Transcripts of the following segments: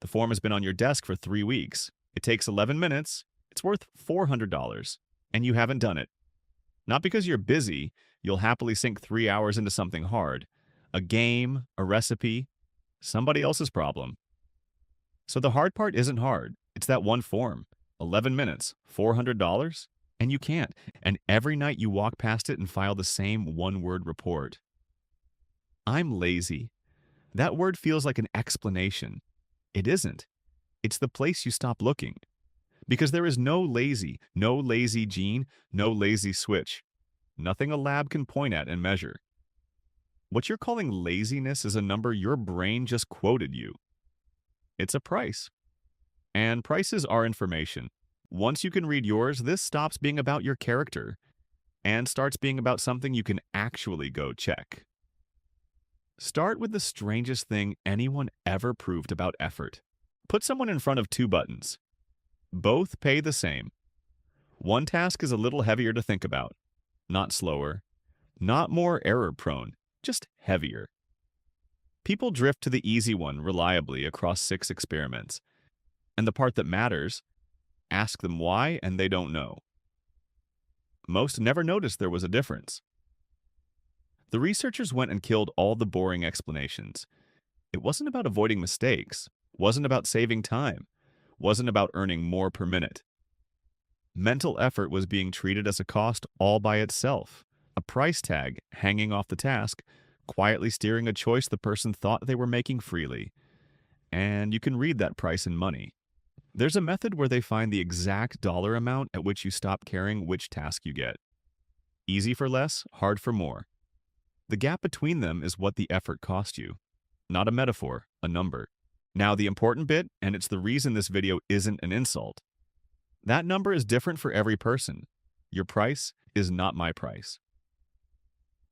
The form has been on your desk for 3 weeks. It takes 11 minutes. It's worth $400, and you haven't done it. Not because you're busy, you'll happily sink 3 hours into something hard. A game, a recipe, somebody else's problem. So the hard part isn't hard. It's that one form. 11 minutes, $400, and you can't. And every night you walk past it and file the same one-word report. I'm lazy. That word feels like an explanation. It isn't. It's the place you stop looking. Because there is no lazy gene, no lazy switch. Nothing a lab can point at and measure. What you're calling laziness is a number your brain just quoted you. It's a price. And prices are information. Once you can read yours, this stops being about your character and starts being about something you can actually go check. Start with the strangest thing anyone ever proved about effort. Put someone in front of two buttons. Both pay the same. One task is a little heavier to think about, not slower, not more error-prone, just heavier. People drift to the easy one reliably across 6 experiments. And the part that matters, ask them why and they don't know. Most never noticed there was a difference. The researchers went and killed all the boring explanations. It wasn't about avoiding mistakes, wasn't about saving time, wasn't about earning more per minute. Mental effort was being treated as a cost all by itself, a price tag hanging off the task, quietly steering a choice the person thought they were making freely. And you can read that price in money. There's a method where they find the exact dollar amount at which you stop caring which task you get. Easy for less, hard for more. The gap between them is what the effort cost you. Not a metaphor, a number. Now the important bit, and it's the reason this video isn't an insult. That number is different for every person. Your price is not my price.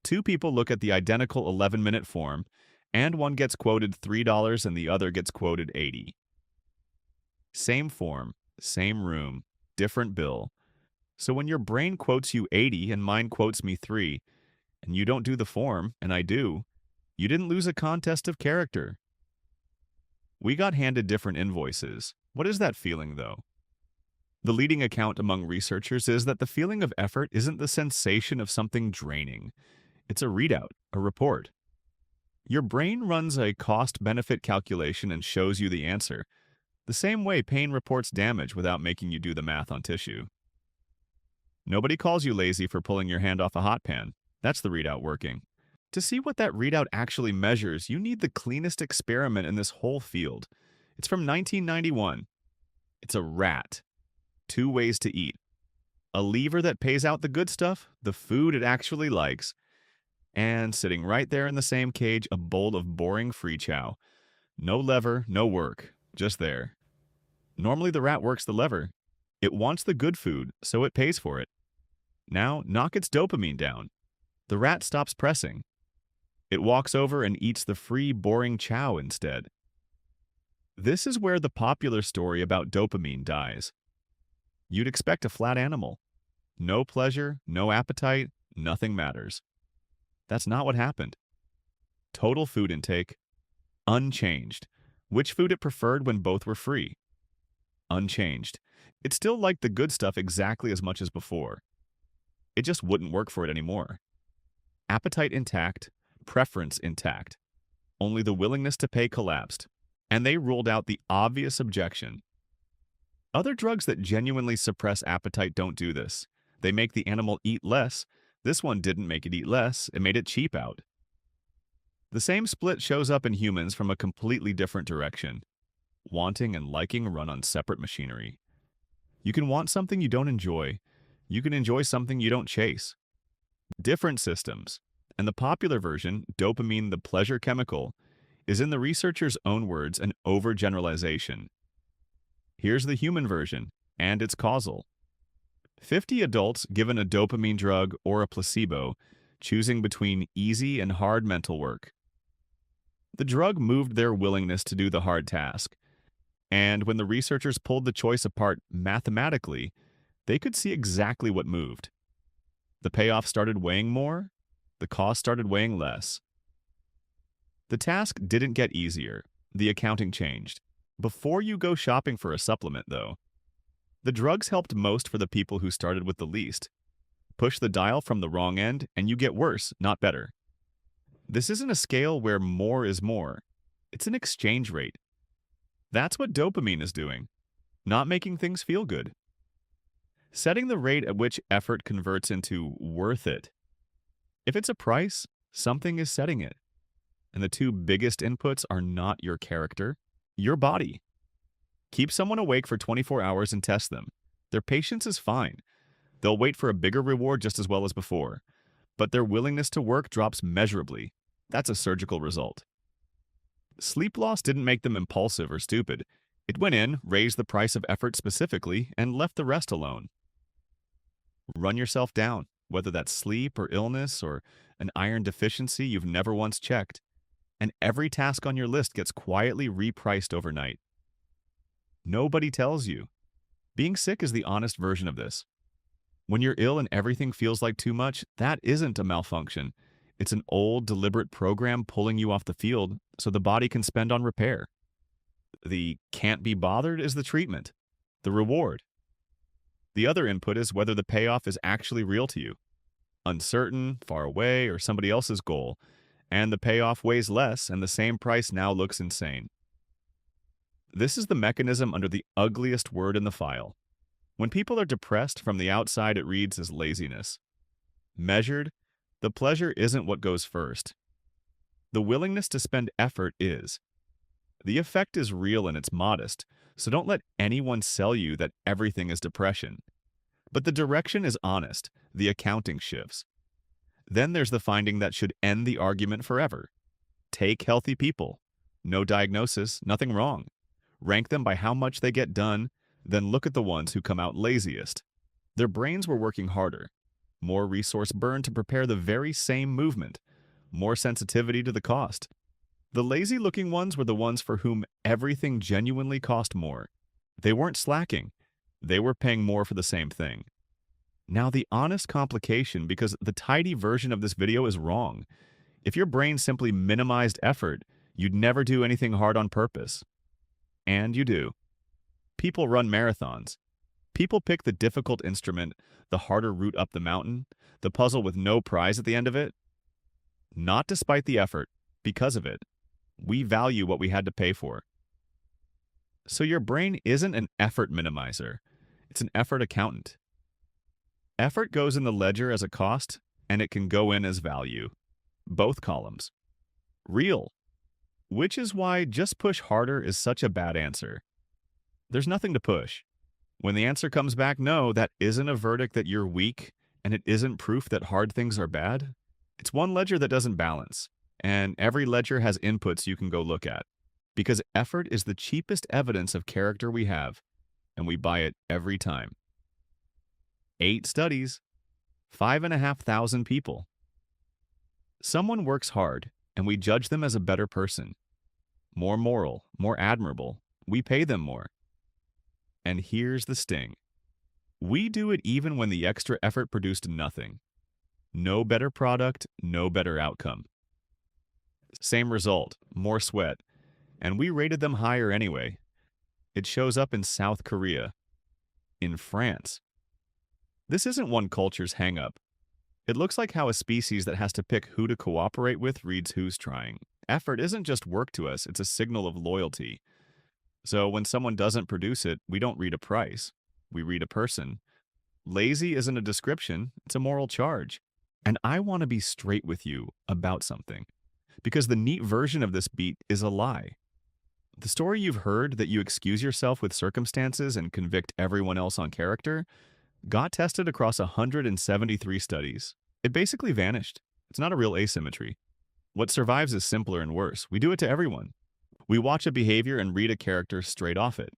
2 people look at the identical 11-minute form, and one gets quoted $3 and the other gets quoted $80. Same form, same room, different bill. So when your brain quotes you 80 and mine quotes me 3, and you don't do the form, and I do, you didn't lose a contest of character. We got handed different invoices. What is that feeling, though? The leading account among researchers is that the feeling of effort isn't the sensation of something draining. It's a readout, a report. Your brain runs a cost-benefit calculation and shows you the answer, the same way pain reports damage without making you do the math on tissue. Nobody calls you lazy for pulling your hand off a hot pan. That's the readout working. To see what that readout actually measures, you need the cleanest experiment in this whole field. It's from 1991. It's a rat. 2 ways to eat. A lever that pays out the good stuff, the food it actually likes, and sitting right there in the same cage, a bowl of boring free chow. No lever, no work, just there. Normally the rat works the lever. It wants the good food, so it pays for it. Now, knock its dopamine down. The rat stops pressing. It walks over and eats the free, boring chow instead. This is where the popular story about dopamine dies. You'd expect a flat animal. No pleasure, no appetite, nothing matters. That's not what happened. Total food intake, unchanged. Which food it preferred when both were free? Unchanged. It still liked the good stuff exactly as much as before. It just wouldn't work for it anymore. Appetite intact, preference intact. Only the willingness to pay collapsed, and they ruled out the obvious objection. Other drugs that genuinely suppress appetite don't do this. They make the animal eat less. This one didn't make it eat less, it made it cheap out. The same split shows up in humans from a completely different direction. Wanting and liking run on separate machinery. You can want something you don't enjoy. You can enjoy something you don't chase. Different systems. And the popular version, dopamine, the pleasure chemical, is in the researchers' own words an overgeneralization. Here's the human version, and it's causal. 50 adults given a dopamine drug or a placebo, choosing between easy and hard mental work. The drug moved their willingness to do the hard task, and when the researchers pulled the choice apart mathematically, they could see exactly what moved. The payoff started weighing more, the cost started weighing less. The task didn't get easier, the accounting changed, Before you go shopping for a supplement, though, the drugs helped most for the people who started with the least. Push the dial from the wrong end, and you get worse, not better. This isn't a scale where more is more. It's an exchange rate. That's what dopamine is doing, not making things feel good. Setting the rate at which effort converts into worth it. If it's a price, something is setting it. And the two biggest inputs are not your character, your body. Keep someone awake for 24 hours and test them. Their patience is fine. They'll wait for a bigger reward just as well as before. But their willingness to work drops measurably. That's a surgical result. Sleep loss didn't make them impulsive or stupid. It went in, raised the price of effort specifically, and left the rest alone. Run yourself down, whether that's sleep or illness or an iron deficiency you've never once checked, and every task on your list gets quietly repriced overnight. Nobody tells you. Being sick is the honest version of this. When you're ill and everything feels like too much, that isn't a malfunction. It's an old, deliberate program pulling you off the field so the body can spend on repair. The can't be bothered is the treatment, the reward. The other input is whether the payoff is actually real to you. Uncertain, far away, or somebody else's goal, and the payoff weighs less and the same price now looks insane. This is the mechanism under the ugliest word in the file. When people are depressed, from the outside it reads as laziness. Measured, the pleasure isn't what goes first. The willingness to spend effort is. The effect is real and it's modest, so don't let anyone sell you that everything is depression. But the direction is honest, the accounting shifts. Then there's the finding that should end the argument forever. Take healthy people. No diagnosis, nothing wrong. Rank them by how much they get done, then look at the ones who come out laziest. Their brains were working harder. More resource burn to prepare the very same movement. More sensitivity to the cost. The lazy-looking ones were the ones for whom everything genuinely cost more. They weren't slacking. They were paying more for the same thing. Now the honest complication, because the tidy version of this video is wrong. If your brain simply minimized effort, you'd never do anything hard on purpose. And you do. People run marathons. People pick the difficult instrument, the harder route up the mountain, the puzzle with no prize at the end of it. Not despite the effort, because of it. We value what we had to pay for. So your brain isn't an effort minimizer. It's an effort accountant. Effort goes in the ledger as a cost, and it can go in as value. Both columns. Real. Which is why just push harder is such a bad answer. There's nothing to push. When the answer comes back no, that isn't a verdict that you're weak, and it isn't proof that hard things are bad. It's one ledger that doesn't balance, and every ledger has inputs you can go look at. Because effort is the cheapest evidence of character we have, and we buy it every time. 8 studies, 5,500 people. Someone works hard, and we judge them as a better person. More moral, more admirable. We pay them more. And here's the sting. We do it even when the extra effort produced nothing. No better product, no better outcome. Same result, more sweat. And we rated them higher anyway. It shows up in South Korea. In France. This isn't one culture's hang-up. It looks like how a species that has to pick who to cooperate with reads who's trying. Effort isn't just work to us, it's a signal of loyalty. So when someone doesn't produce it, we don't read a price. We read a person. Lazy isn't a description, it's a moral charge. And I want to be straight with you about something. Because the neat version of this beat is a lie. The story you've heard that you excuse yourself with circumstances and convict everyone else on character got tested across 173 studies. It basically vanished. It's not a real asymmetry. What survives is simpler and worse. We do it to everyone. We watch a behavior and read a character straight off it.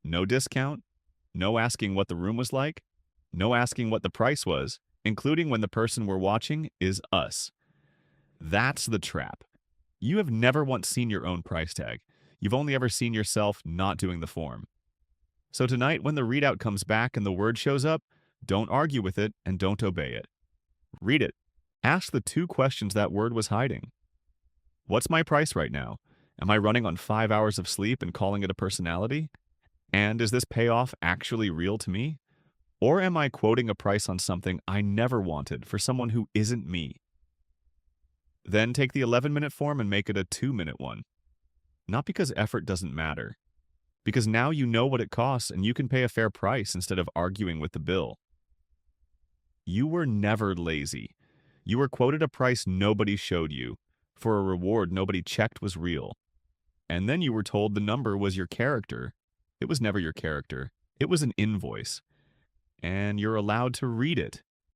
No discount, no asking what the room was like, no asking what the price was, including when the person we're watching is us. That's the trap. You have never once seen your own price tag. You've only ever seen yourself not doing the form. So tonight, when the readout comes back and the word shows up, don't argue with it and don't obey it. Read it. Ask the 2 questions that word was hiding. What's my price right now? Am I running on 5 hours of sleep and calling it a personality? And is this payoff actually real to me? Or am I quoting a price on something I never wanted for someone who isn't me? Then take the 11-minute form and make it a 2-minute one. Not because effort doesn't matter, because now you know what it costs and you can pay a fair price instead of arguing with the bill. You were never lazy. You were quoted a price nobody showed you for a reward nobody checked was real. And then you were told the number was your character. It was never your character. It was an invoice. And you're allowed to read it